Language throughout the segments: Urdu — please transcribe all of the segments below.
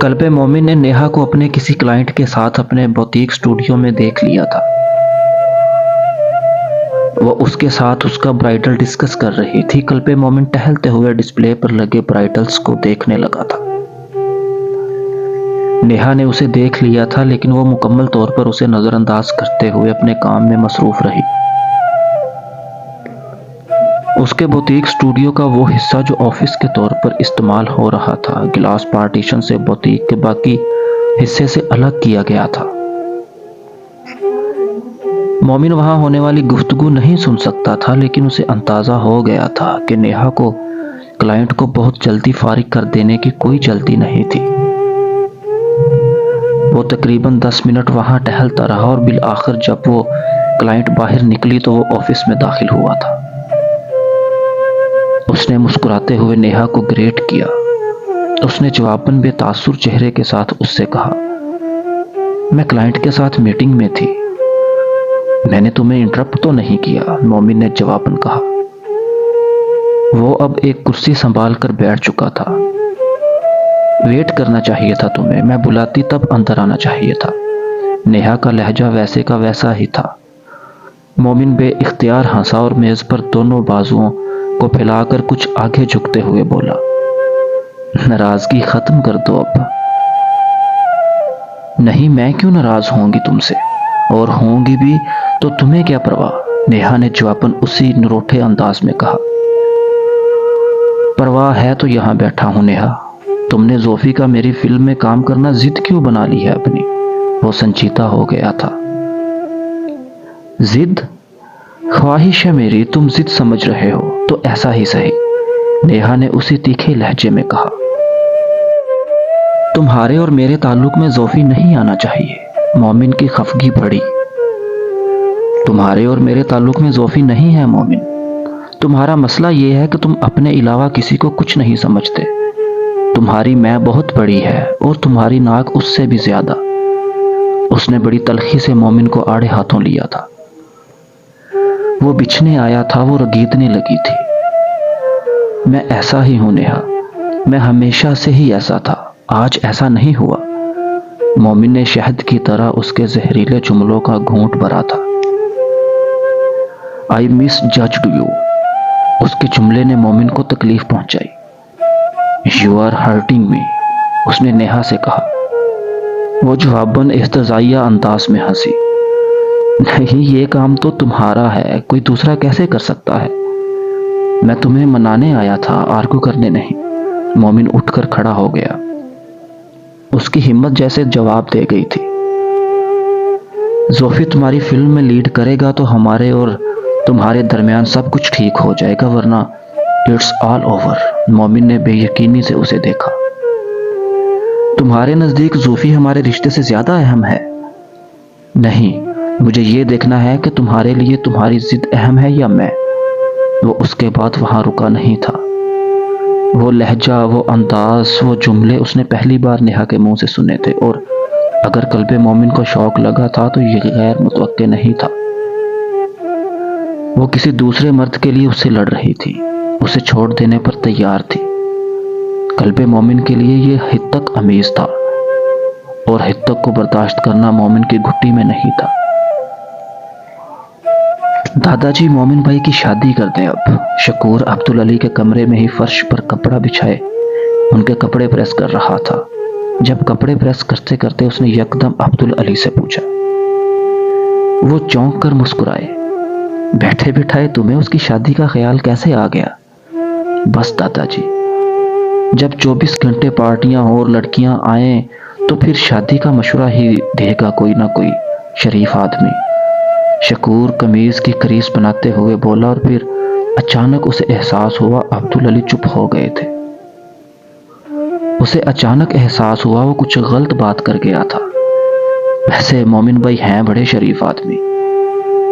قلب مومن نے نیہا کو اپنے کسی کلائنٹ کے ساتھ اپنے بوتیک سٹوڈیو میں دیکھ لیا تھا۔ وہ اس کے ساتھ اس کا برائڈل ڈسکس کر رہی تھی۔ قلب مومن ٹہلتے ہوئے ڈسپلے پر لگے برائڈلز کو دیکھنے لگا تھا۔ نیہا نے اسے دیکھ لیا تھا لیکن وہ مکمل طور پر اسے نظر انداز کرتے ہوئے اپنے کام میں مصروف رہی۔ اس کے بوتیک سٹوڈیو کا وہ حصہ جو آفس کے طور پر استعمال ہو رہا تھا، گلاس پارٹیشن سے بوتیک کے باقی حصے سے الگ کیا گیا تھا۔ مومن وہاں ہونے والی گفتگو نہیں سن سکتا تھا لیکن اسے اندازہ ہو گیا تھا کہ نیہا کو کلائنٹ کو بہت جلدی فارغ کر دینے کی کوئی جلدی نہیں تھی۔ وہ تقریباً 10 منٹ وہاں ٹہلتا رہا اور بالآخر جب وہ کلائنٹ باہر نکلی تو وہ آفس میں داخل ہوا تھا۔ اس نے مسکراتے ہوئے نیہا کو گریٹ کیا۔ اس نے جواباً بے تاثر چہرے کے ساتھ اس سے کہا، میں کلائنٹ کے ساتھ میٹنگ میں تھی۔ میں نے تمہیں انٹرپٹ تو نہیں کیا، مومن نے جواباً کہا۔ وہ اب ایک کرسی سنبھال کر بیٹھ چکا تھا۔ ویٹ کرنا چاہیے تھا تمہیں، میں بلاتی تب اندر آنا چاہیے تھا۔ نیہا کا لہجہ ویسے کا ویسا ہی تھا۔ مومن بے اختیار ہنسا اور میز پر دونوں بازوؤں کو پھیلا کر کچھ آگے جھکتے ہوئے بولا، ناراضگی ختم کر دو اب۔ نہیں، میں کیوں ناراض ہوں گی تم سے، اور ہوں گی بھی تو تمہیں کیا پرواہ، نیہا نے جواباً اسی نروٹھے انداز میں کہا۔ پرواہ ہے تو یہاں بیٹھا ہوں نیہا۔ تم نے زوفی کا میری فلم میں کام کرنا ضد کیوں بنا لی ہے اپنی؟ وہ سنجیدہ ہو گیا تھا۔ ضد؟ خواہش ہے میری، تم ضد سمجھ رہے ہو تو ایسا ہی صحیح، نیہا نے اسی تیکھے لہجے میں کہا۔ تمہارے اور میرے تعلق میں زوفی نہیں آنا چاہیے، مومن کی خفگی بڑھی۔ تمہارے اور میرے تعلق میں زوفی نہیں ہے مومن، تمہارا مسئلہ یہ ہے کہ تم اپنے علاوہ کسی کو کچھ نہیں سمجھتے۔ تمہاری میں بہت بڑی ہے اور تمہاری ناک اس سے بھی زیادہ۔ اس نے بڑی تلخی سے مومن کو آڑے ہاتھوں لیا تھا۔ وہ بچھنے آیا تھا، وہ رگیدنے لگی تھی۔ میں ایسا ہی ہوں نیہا، میں ہمیشہ سے ہی ایسا تھا، آج ایسا نہیں ہوا۔ مومن نے شہد کی طرح اس کے زہریلے جملوں کا گھونٹ بھرا تھا۔ I misjudged you۔ اس کے جملے نے مومن کو تکلیف پہنچائی۔ You are hurting me، اس نے نیہا سے کہا۔ وہ جواباً استہزائیہ انداز میں ہنسی۔ نہیں، یہ کام تو تمہارا ہے، کوئی دوسرا کیسے کر سکتا ہے؟ میں تمہیں منانے آیا تھا، آرگو کرنے نہیں۔ مومن اٹھ کر کھڑا ہو گیا۔ اس کی ہمت جیسے جواب دے گئی تھی۔ زوفی تمہاری فلم میں لیڈ کرے گا تو ہمارے اور تمہارے درمیان سب کچھ ٹھیک ہو جائے گا، ورنہ اٹس آل اوور۔ مومن نے بے یقینی سے اسے دیکھا۔ تمہارے نزدیک زوفی ہمارے رشتے سے زیادہ اہم ہے؟ نہیں، مجھے یہ دیکھنا ہے کہ تمہارے لیے تمہاری ضد اہم ہے یا میں۔ وہ اس کے بعد وہاں رکا نہیں تھا۔ وہ لہجہ، وہ انداز، وہ جملے اس نے پہلی بار نیہا کے منہ سے سنے تھے، اور اگر قلب مومن کو شوق لگا تھا تو یہ غیر متوقع نہیں تھا۔ وہ کسی دوسرے مرد کے لیے اس سے لڑ رہی تھی، اسے چھوڑ دینے پر تیار تھی۔ قلب مومن کے لیے یہ حد تک امیز تھا، اور حد تک کو برداشت کرنا مومن کی گھٹی میں نہیں تھا۔ دادا جی، مومن بھائی کی شادی کر دیں اب۔ شکور عبدالعلی کے کمرے میں ہی فرش پر کپڑا بچھائے ان کے کپڑے پریس کر رہا تھا۔ جب کپڑے پریس کرتے کرتے اس نے یکدم عبدالعلی سے پوچھا۔ وہ چونک کر مسکرائے۔ بیٹھے بٹھائے تمہیں اس کی شادی کا خیال کیسے آ گیا؟ بس دادا جی، جب 24 گھنٹے پارٹیاں ہوں اور لڑکیاں آئیں تو پھر شادی کا مشورہ ہی دے گا کوئی نہ کوئی شریف آدمی۔ شکور قمیض کی کریز بناتے ہوئے بولا، اور پھر اچانک اسے احساس ہوا عبدالعلی چپ ہو گئے تھے۔ اسے اچانک احساس ہوا وہ کچھ غلط بات کر گیا تھا۔ ویسے مومن بھائی ہیں بڑے شریف آدمی،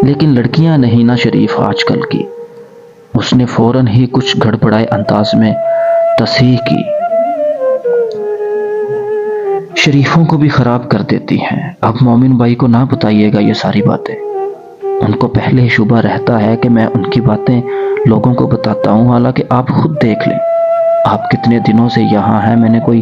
لیکن لڑکیاں نہیں نا شریف آج کل کی۔ اس نے فوراً ہی کچھ گڑبڑائے انداز میں تصحیح کی۔ شریفوں کو بھی خراب کر دیتی ہیں۔ اب مومن بھائی کو نہ بتائیے گا یہ ساری باتیں، ان کو پہلے شبہ رہتا ہے کہ میں ان کی باتیں لوگوں کو بتاتا ہوں، حالانکہ آپ خود دیکھ لیں، آپ کتنے دنوں سے یہاں ہیں، میں نے کوئی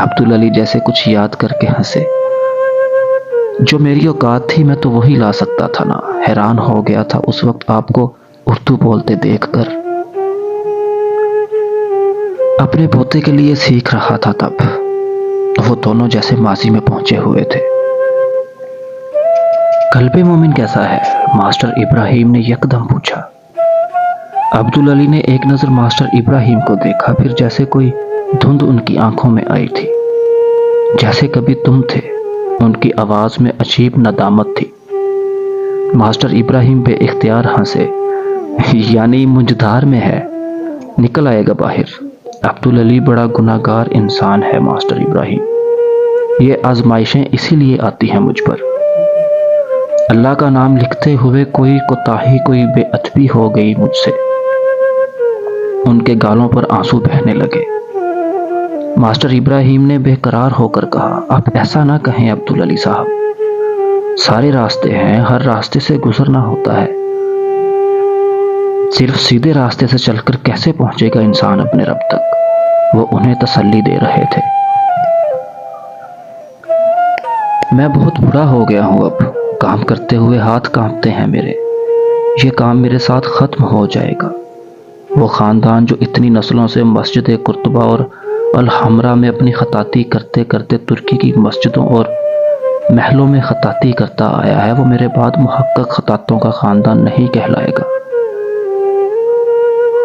عبدالعلی جیسے کچھ یاد کر کے ہنسے۔ جو میری اوقات تھی میں تو وہی لا سکتا تھا نا۔ حیران ہو گیا تھا اس وقت آپ کو اردو بولتے دیکھ کر۔ اپنے پوتے کے لیے سیکھ رہا تھا تب۔ وہ دونوں جیسے ماضی میں پہنچے ہوئے تھے۔ قلب مومن کیسا ہے؟ ماسٹر ابراہیم نے یکدم پوچھا۔ عبدالعلی نے ایک نظر ماسٹر ابراہیم کو دیکھا، پھر جیسے کوئی دھند ان کی آنکھوں میں آئی تھی، جیسے کبھی تم تھے۔ ان کی آواز میں عجیب ندامت تھی۔ ماسٹر ابراہیم بے اختیار ہنسے۔ یعنی مجدار میں ہے، نکل آئے گا باہر۔ عبدالعلی بڑا گناہگار انسان ہے ماسٹر ابراہیم۔ یہ آزمائشیں اسی لیے آتی ہیں مجھ پر۔ اللہ کا نام لکھتے ہوئے کوئی کوتاہی، کوئی بے ادبی ہو گئی مجھ سے۔ ان کے گالوں پر آنسو بہنے لگے۔ ماسٹر ابراہیم نے بے قرار ہو کر کہا، آپ ایسا نہ کہیں عبدالعلی صاحب، سارے راستے ہیں، ہر راستے سے گزرنا ہوتا ہے۔ صرف سیدھے راستے سے چل کر کیسے پہنچے گا انسان اپنے رب تک؟ وہ انہیں تسلی دے رہے تھے۔ میں بہت بڑا ہو گیا ہوں اب، کام کرتے ہوئے ہاتھ کانپتے ہیں میرے۔ یہ کام میرے ساتھ ختم ہو جائے گا۔ وہ خاندان جو اتنی نسلوں سے مسجد قرطبہ اور الحمرا میں اپنی خطاطی کرتے کرتے ترکی کی مسجدوں اور محلوں میں خطاطی کرتا آیا ہے، وہ میرے بعد محقق خطاطوں کا خاندان نہیں کہلائے گا۔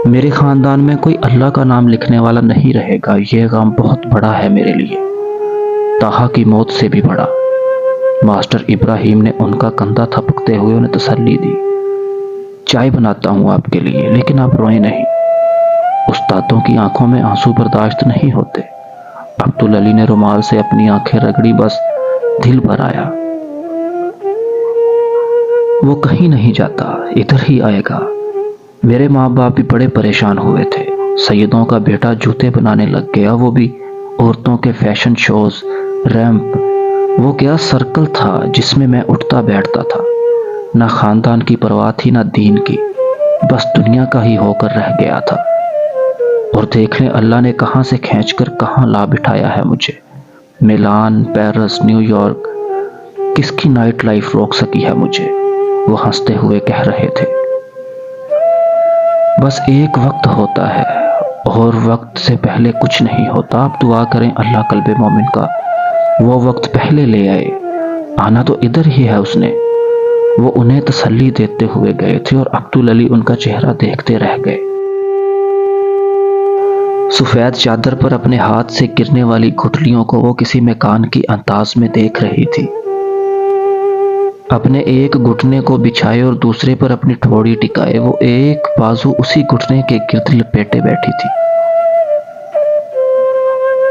میرے خاندان میں کوئی اللہ کا نام لکھنے والا نہیں رہے گا۔ یہ غم بہت بڑا ہے میرے لیے، طٰہٰ کی موت سے بھی بڑا۔ ماسٹر ابراہیم نے ان کا کندھا تھپکتے ہوئے انہیں تسلی دی۔ چائے بناتا ہوں آپ کے لیے، لیکن آپ روئیں نہیں۔ استادوں کی آنکھوں میں آنسو برداشت نہیں ہوتے۔ عبدالعلی نے رومال سے اپنی آنکھیں رگڑی، بس دل بھر آیا۔ وہ کہیں نہیں جاتا، ادھر ہی آئے گا۔ میرے ماں باپ بھی بڑے پریشان ہوئے تھے۔ سیدوں کا بیٹا جوتے بنانے لگ گیا، وہ بھی عورتوں کے فیشن شوز، ریمپ۔ وہ کیا سرکل تھا جس میں میں اٹھتا بیٹھتا تھا۔ نہ خاندان کی پرواہ تھی، نہ دین کی، بس دنیا کا ہی ہو کر رہ گیا تھا۔ اور دیکھ لیں اللہ نے کہاں سے کھینچ کر کہاں لا بٹھایا ہے مجھے۔ میلان، پیرس، نیو یارک، کس کی نائٹ لائف روک سکی ہے مجھے؟ وہ ہنستے ہوئے کہہ رہے تھے۔ بس ایک وقت ہوتا ہے اور وقت سے پہلے کچھ نہیں ہوتا۔ آپ دعا کریں اللہ قلب مومن کا وہ وقت پہلے لے آئے۔ آنا تو ادھر ہی ہے اس نے۔ وہ انہیں تسلی دیتے ہوئے گئے تھے اور عبدالعلی ان کا چہرہ دیکھتے رہ گئے۔ سفید چادر پر اپنے ہاتھ سے گرنے والی گٹھلیوں کو وہ کسی مکان کی انداز میں دیکھ رہی تھی۔ اپنے ایک گھٹنے کو بچھائے اور دوسرے پر اپنی ٹھوڑی ٹکائے وہ ایک بازو اسی گھٹنے کے گرد لپیٹے بیٹھی تھی۔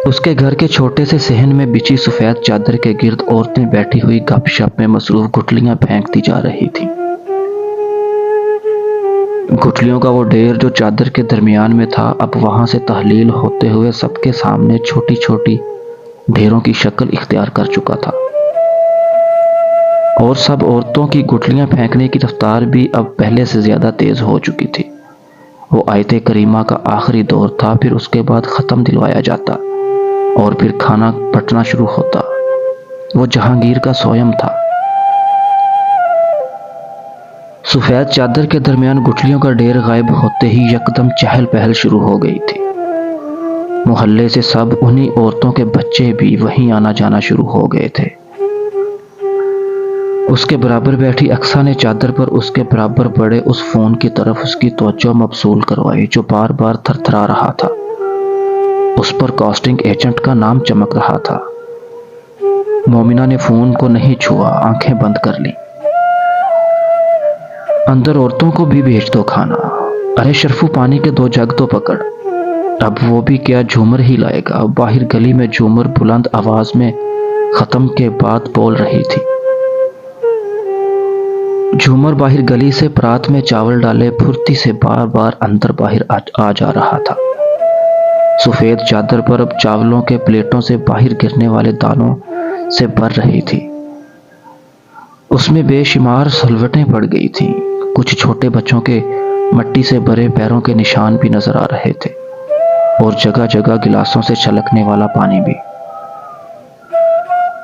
اس کے گھر کے چھوٹے سے صحن میں بچھی سفید چادر کے گرد عورتیں بیٹھی ہوئی گپ شپ میں مصروف گٹھلیاں پھینکتی جا رہی تھی۔ گٹھلیوں کا وہ ڈھیر جو چادر کے درمیان میں تھا اب وہاں سے تحلیل ہوتے ہوئے سب کے سامنے چھوٹی چھوٹی ڈھیروں کی شکل اختیار کر چکا تھا، اور سب عورتوں کی گٹھلیاں پھینکنے کی رفتار بھی اب پہلے سے زیادہ تیز ہو چکی تھی۔ وہ آیت کریمہ کا آخری دور تھا، پھر اس کے بعد ختم دلوایا جاتا اور پھر کھانا پٹنا شروع ہوتا۔ وہ جہانگیر کا سوئم تھا۔ سفید چادر کے درمیان گٹھلیوں کا ڈھیر غائب ہوتے ہی یکدم چہل پہل شروع ہو گئی تھی۔ محلے سے سب انہی عورتوں کے بچے بھی وہیں آنا جانا شروع ہو گئے تھے۔ اس کے برابر بیٹھی اقصیٰ نے چادر پر اس کے برابر پڑے اس فون کی طرف اس کی توجہ مبذول کروائی جو بار بار تھر تھرا رہا تھا۔ اس پر کاسٹنگ ایجنٹ کا نام چمک رہا تھا۔ مومنہ نے فون کو نہیں چھوا، آنکھیں بند کر لیں۔ اندر عورتوں کو بھی بھیج دو کھانا۔ ارے شرفو پانی کے 2 جگ تو پکڑ۔ اب وہ بھی کیا جھومر ہی لائے گا۔ باہر گلی میں جھومر بلند آواز میں ختم کے بعد بول رہی تھی۔ جھومر باہر گلی سے پرات میں چاول ڈالے پھرتی سے بار بار اندر باہر آ جا رہا تھا۔ سفید چادر پر اب چاولوں کے پلیٹوں سے باہر گرنے والے دانوں سے بھر رہی تھی۔ اس میں بے شمار سلوٹیں پڑ گئی تھیں۔ کچھ چھوٹے بچوں کے مٹی سے بھرے پیروں کے نشان بھی نظر آ رہے تھے اور جگہ جگہ گلاسوں سے چھلکنے والا پانی بھی۔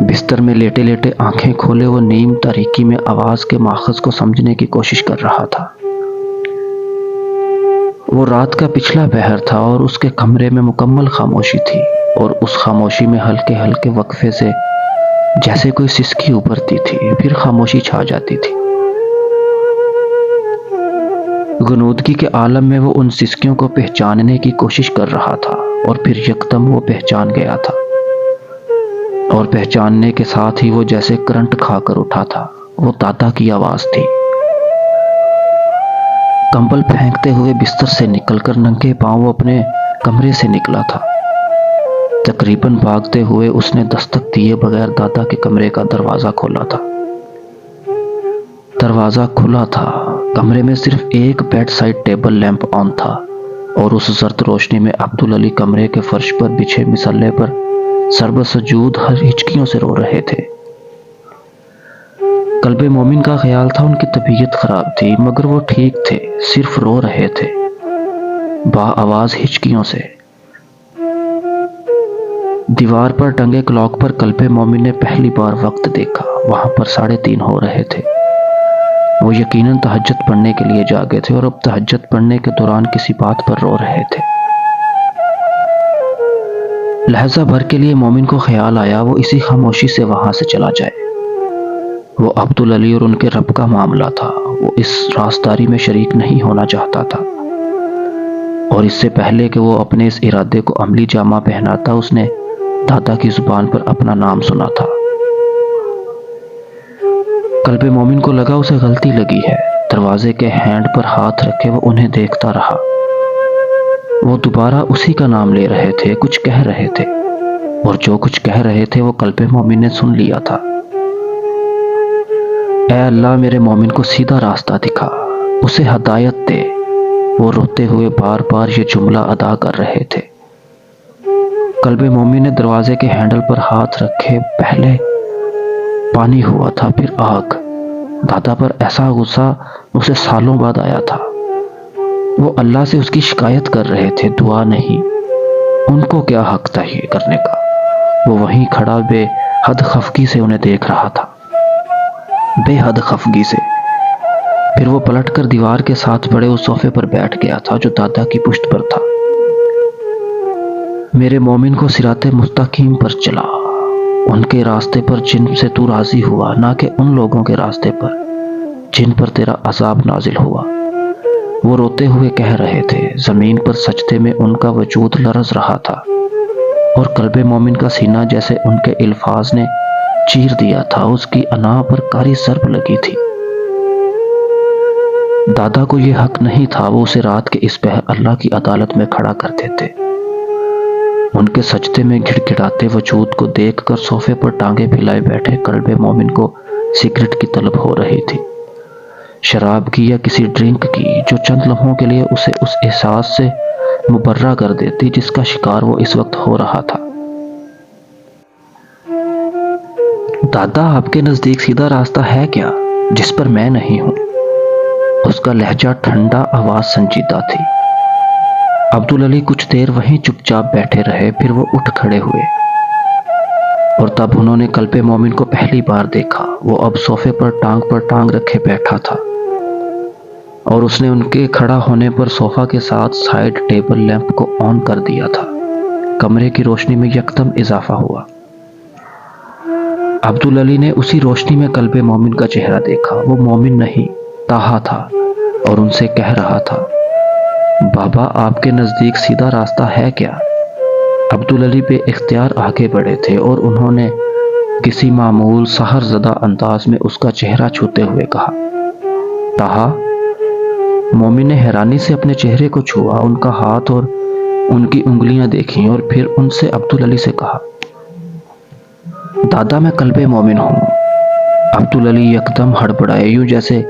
بستر میں لیٹے لیٹے آنکھیں کھولے وہ نیم تاریکی میں آواز کے ماخذ کو سمجھنے کی کوشش کر رہا تھا۔ وہ رات کا پچھلا پہر تھا اور اس کے کمرے میں مکمل خاموشی تھی، اور اس خاموشی میں ہلکے ہلکے وقفے سے جیسے کوئی سسکی ابھرتی تھی، پھر خاموشی چھا جاتی تھی۔ غنودگی کے عالم میں وہ ان سسکیوں کو پہچاننے کی کوشش کر رہا تھا، اور پھر یکدم وہ پہچان گیا تھا، اور پہچاننے کے ساتھ ہی وہ جیسے کرنٹ کھا کر اٹھا تھا۔ وہ دادا کی آواز تھی۔ کمبل پھینکتے ہوئے بستر سے نکل کر ننگے پاؤں وہ اپنے کمرے سے نکلا تھا۔ تقریباً بھاگتے ہوئے اس نے دستک دیے بغیر دادا کے کمرے کا دروازہ کھولا تھا۔ دروازہ کھلا تھا۔ کمرے میں صرف ایک بیڈ سائڈ ٹیبل لیمپ آن تھا، اور اس زرد روشنی میں عبدالعلی کمرے کے فرش پر بچھے مصلے پر سربسجود ہچکیوں سے رو رہے تھے۔ قلب مومن کا خیال تھا ان کی طبیعت خراب تھی، مگر وہ ٹھیک تھے، صرف رو رہے تھے، با آواز ہچکیوں سے۔ دیوار پر ٹنگے کلاک پر قلب مومن نے پہلی بار وقت دیکھا۔ وہاں پر 3:30 ہو رہے تھے۔ وہ یقیناً تہجد پڑھنے کے لیے جاگے تھے، اور اب تہجد پڑھنے کے دوران کسی بات پر رو رہے تھے۔ لہجہ بھر کے لیے مومن کو خیال آیا وہ اسی خاموشی سے وہاں سے چلا جائے۔ وہ عبدالعلی اور ان کے رب کا معاملہ تھا، وہ اس رازداری میں شریک نہیں ہونا چاہتا تھا، اور اس سے پہلے کہ وہ اپنے اس ارادے کو عملی جامہ پہناتا اس نے دادا کی زبان پر اپنا نام سنا تھا۔ قلب مومن کو لگا اسے غلطی لگی ہے۔ دروازے کے ہینڈ پر ہاتھ رکھے وہ انہیں دیکھتا رہا۔ وہ دوبارہ اسی کا نام لے رہے تھے، کچھ کہہ رہے تھے، اور جو کچھ کہہ رہے تھے وہ قلب مومن نے سن لیا تھا۔ اے اللہ میرے مومن کو سیدھا راستہ دکھا، اسے ہدایت دے۔ وہ روتے ہوئے بار بار یہ جملہ ادا کر رہے تھے۔ قلب مومن نے دروازے کے ہینڈل پر ہاتھ رکھے، پہلے پانی ہوا تھا، پھر آگ۔ دادا پر ایسا غصہ اسے سالوں بعد آیا تھا۔ وہ اللہ سے اس کی شکایت کر رہے تھے، دعا نہیں۔ ان کو کیا حق تھا یہ کرنے کا؟ وہ وہیں کھڑا بے حد خفگی سے انہیں دیکھ رہا تھا، بے حد خفگی سے۔ پھر وہ پلٹ کر دیوار کے ساتھ پڑے اس صوفے پر بیٹھ گیا تھا جو دادا کی پشت پر تھا۔ میرے مومن کو صراط مستقیم پر چلا، ان کے راستے پر جن سے تو راضی ہوا، نہ کہ ان لوگوں کے راستے پر جن پر تیرا عذاب نازل ہوا۔ وہ روتے ہوئے کہہ رہے تھے۔ زمین پر سجدے میں ان کا وجود لرز رہا تھا، اور قلب مومن کا سینہ جیسے ان کے الفاظ نے چیر دیا تھا، اس کی انا پر کاری ضرب لگی تھی۔ دادا کو یہ حق نہیں تھا وہ اسے رات کے اس پہر اللہ کی عدالت میں کھڑا کر دیتے۔ ان کے سجدے میں گڑ گڑاتے وجود کو دیکھ کر صوفے پر ٹانگیں پھیلائے بیٹھے قلب مومن کو سگریٹ کی طلب ہو رہی تھی، شراب کی یا کسی ڈرنک کی جو چند لمحوں کے لیے اسے اس احساس سے مبرہ کر دیتی جس کا شکار وہ اس وقت ہو رہا تھا۔ دادا آپ کے نزدیک سیدھا راستہ ہے کیا جس پر میں نہیں ہوں؟ اس کا لہجہ ٹھنڈا، آواز سنجیدہ تھی۔ عبدالعلی کچھ دیر وہیں چپ چاپ بیٹھے رہے، پھر وہ اٹھ کھڑے ہوئے، اور تب انہوں نے قلب مومن کو پہلی بار دیکھا۔ وہ اب صوفے پر ٹانگ رکھے بیٹھا تھا، اور اس نے ان کے کھڑا ہونے پر صوفہ کے ساتھ سائیڈ ٹیبل لیمپ کو آن کر دیا تھا۔ کمرے کی روشنی میں یکدم اضافہ ہوا۔ عبدالعلی نے اسی روشنی میں قلب مومن کا چہرہ دیکھا۔ وہ مومن نہیں، طاہا تھا، اور ان سے کہہ رہا تھا، بابا آپ کے نزدیک سیدھا راستہ ہے کیا؟ عبدالعلی بے اختیار آگے بڑھے تھے، اور انہوں نے کسی معمول سحر زدہ انداز میں اس کا چہرہ چھوتے ہوئے کہا، طاہا۔ مومن نے حیرانی سے اپنے چہرے کو چھوا، ان کا ہاتھ اور ان کی انگلیاں دیکھیں، اور پھر ان سے عبدالعلی سے کہا، دادا میں قلب مومن ہوں۔ عبدالعلی یکدم ہڑبڑائے، یوں جیسے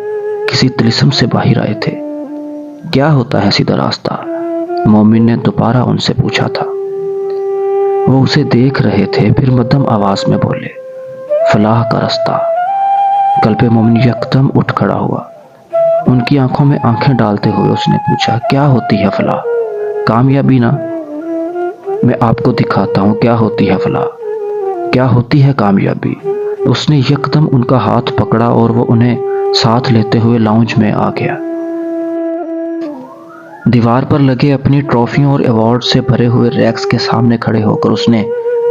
کسی طلسم سے باہر آئے تھے۔ کیا ہوتا ہے سیدھا راستہ؟ مومن نے دوبارہ ان سے پوچھا تھا۔ وہ اسے دیکھ رہے تھے، پھر مدھم آواز میں بولے، فلاح کا رستہ۔ قلب مومن یکدم اٹھ کھڑا ہوا۔ ان کی آنکھوں میں آنکھیں ڈالتے ہوئے اس نے پوچھا، کیا ہوتی ہے فلاح؟ کامیابی نا؟ میں آپ کو دکھاتا ہوں کیا ہوتی ہے فلاح۔ کیا ہوتی ہے کامیابی؟ اس نے یکدم ان کا ہاتھ پکڑا اور وہ انہیں ساتھ لیتے ہوئے لاؤنج میں آ گیا۔ دیوار پر لگے اپنی ٹرافیوں اور ایوارڈ سے بھرے ہوئے ریکس کے سامنے کھڑے ہو کر اس نے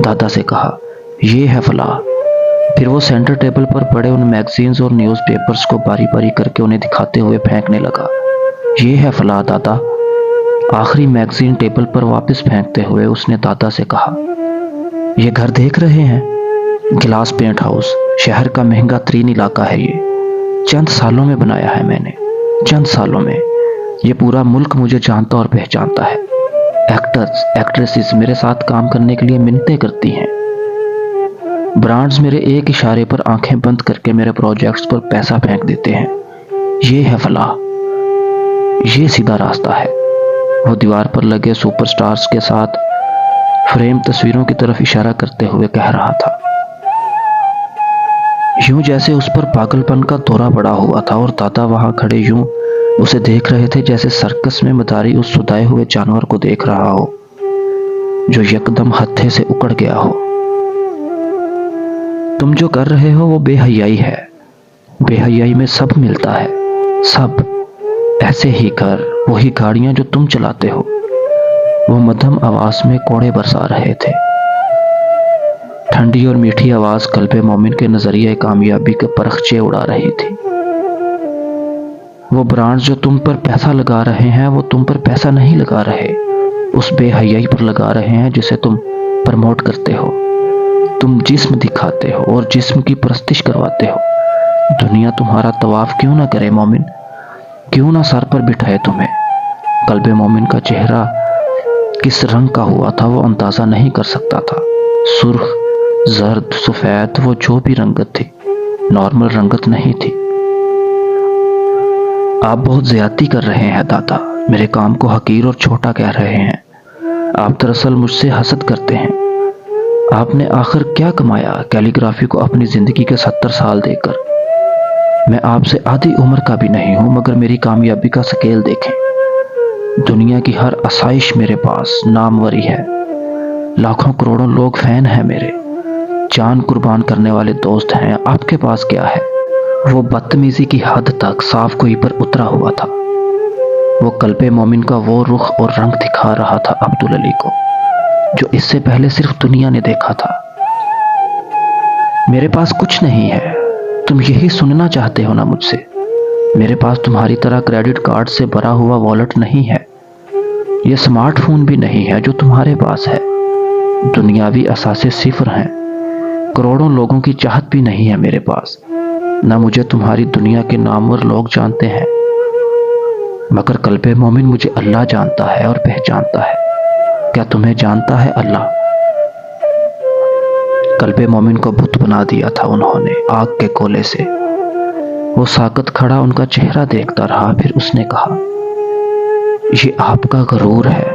دادا سے کہا، یہ ہے فلاح۔ پھر وہ سینٹر ٹیبل پر پڑے ان میگزینز اور نیوز پیپرز کو باری باری کر کے انہیں دکھاتے ہوئے پھینکنے لگا۔ یہ ہے فلاح دادا۔ آخری میگزین ٹیبل پر واپس پھینکتے ہوئے اس نے دادا سے کہا، یہ گھر دیکھ رہے ہیں؟ گلاس پینٹ ہاؤس، شہر کا مہنگا ترین علاقہ ہے یہ۔ چند سالوں میں بنایا ہے میں نے، چند سالوں میں۔ یہ پورا ملک مجھے جانتا اور پہچانتا ہے۔ ایکٹرز، ایکٹریسز میرے ساتھ کام کرنے کے لیے منتیں کرتی ہیں۔ برانڈز میرے ایک اشارے پر آنکھیں بند کر کے میرے پروجیکٹس پر پیسہ پھینک دیتے ہیں۔ یہ ہے فلاح، یہ سیدھا راستہ ہے۔ وہ دیوار پر لگے سپر سٹارز کے ساتھ فریم تصویروں کی طرف اشارہ کرتے ہوئے کہہ رہا تھا، یوں جیسے اس پر پاگل پن کا دورہ پڑا ہوا تھا، اور دادا وہاں کھڑے یوں اسے دیکھ رہے تھے جیسے سرکس میں مداری اس سدائے ہوئے جانور کو دیکھ رہا ہو جو یکدم ہتھے سے اکڑ گیا ہو۔ تم جو کر رہے ہو وہ بے حیائی ہے۔ بے حیائی میں سب ملتا ہے، سب۔ ایسے ہی گھر، وہی گاڑیاں جو تم چلاتے ہو۔ وہ مدھم آواز میں کوڑے برسا رہے تھے۔ ٹھنڈی اور میٹھی آواز قلب مومن کے نظریہ کامیابی کے پرخچے اڑا رہی تھی۔ وہ برانڈز جو تم پر پیسہ لگا رہے ہیں وہ تم پر پیسہ نہیں لگا رہے، اس بے حیائی پر لگا رہے ہیں جسے تم پرموٹ کرتے ہو۔ تم جسم دکھاتے ہو اور جسم کی پرستش کرواتے ہو۔ دنیا تمہارا طواف کیوں نہ کرے مومن، کیوں نہ سر پر بٹھائے تمہیں۔ قلب مومن کا چہرہ کس رنگ کا ہوا تھا وہ اندازہ نہیں کر سکتا تھا۔ سرخ، زرد، سفید، وہ جو بھی رنگت تھی، نارمل رنگت نہیں تھی۔ آپ بہت زیادتی کر رہے ہیں دادا، میرے کام کو حقیر اور چھوٹا کہہ رہے ہیں۔ آپ دراصل مجھ سے حسد کرتے ہیں۔ آپ نے آخر کیا کمایا کیلی گرافی کو اپنی زندگی کے 70 سال دے کر؟ میں آپ سے آدھی عمر کا بھی نہیں ہوں، مگر میری کامیابی کا سکیل دیکھیں۔ دنیا کی ہر آسائش میرے پاس ناموری ہے۔ لاکھوں کروڑوں لوگ فین ہیں میرے، جان قربان کرنے والے دوست ہیں۔ آپ کے پاس کیا ہے؟ وہ بدتمیزی کی حد تک صاف گوئی پر اترا ہوا تھا۔ وہ قلب مومن کا وہ رخ اور رنگ دکھا رہا تھا عبدالعلی کو جو اس سے پہلے صرف دنیا نے دیکھا تھا۔ میرے پاس کچھ نہیں ہے، تم یہی سننا چاہتے ہو نا مجھ سے؟ میرے پاس تمہاری طرح کریڈٹ کارڈ سے بھرا ہوا والٹ نہیں ہے، یہ سمارٹ فون بھی نہیں ہے جو تمہارے پاس ہے۔ دنیاوی اثاثے صفر ہیں، کروڑوں لوگوں کی چاہت بھی نہیں ہے میرے پاس۔ نہ مجھے تمہاری دنیا کے نامور لوگ جانتے ہیں، مگر قلب مومن مجھے اللہ جانتا ہے اور پہچانتا ہے۔ کیا تمہیں جانتا ہے اللہ؟ قلب مومن کو بت بنا دیا تھا انہوں نے آگ کے کولے سے۔ وہ ساکت کھڑا ان کا چہرہ دیکھتا رہا، پھر اس نے کہا، یہ آپ کا غرور ہے،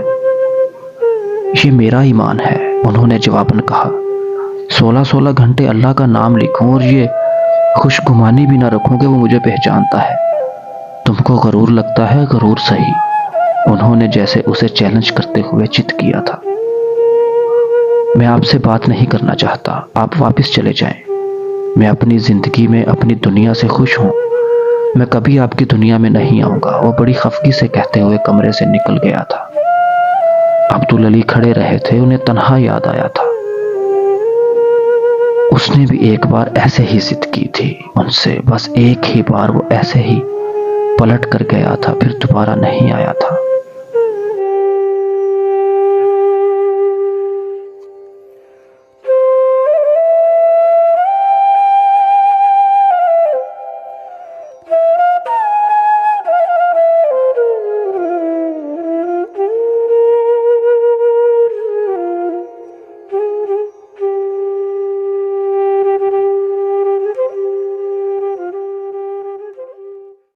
یہ میرا ایمان ہے۔ انہوں نے جواباً کہا، 16 گھنٹے اللہ کا نام لکھوں اور یہ خوش گمانی بھی نہ رکھوں کہ وہ مجھے پہچانتا ہے۔ تم کو غرور لگتا ہے، غرور صحیح۔ انہوں نے جیسے اسے چیلنج کرتے ہوئے چت کیا تھا، میں آپ سے بات نہیں کرنا چاہتا، آپ واپس چلے جائیں۔ میں اپنی زندگی میں اپنی دنیا سے خوش ہوں، میں کبھی آپ کی دنیا میں نہیں آؤں گا۔ وہ بڑی خفگی سے کہتے ہوئے کمرے سے نکل گیا تھا۔ عبدالعلی کھڑے رہے تھے، انہیں تنہا یاد آیا تھا۔ اس نے بھی ایک بار ایسے ہی ضد کی تھی ان سے، بس ایک ہی بار وہ ایسے ہی پلٹ کر گیا تھا، پھر دوبارہ نہیں آیا تھا۔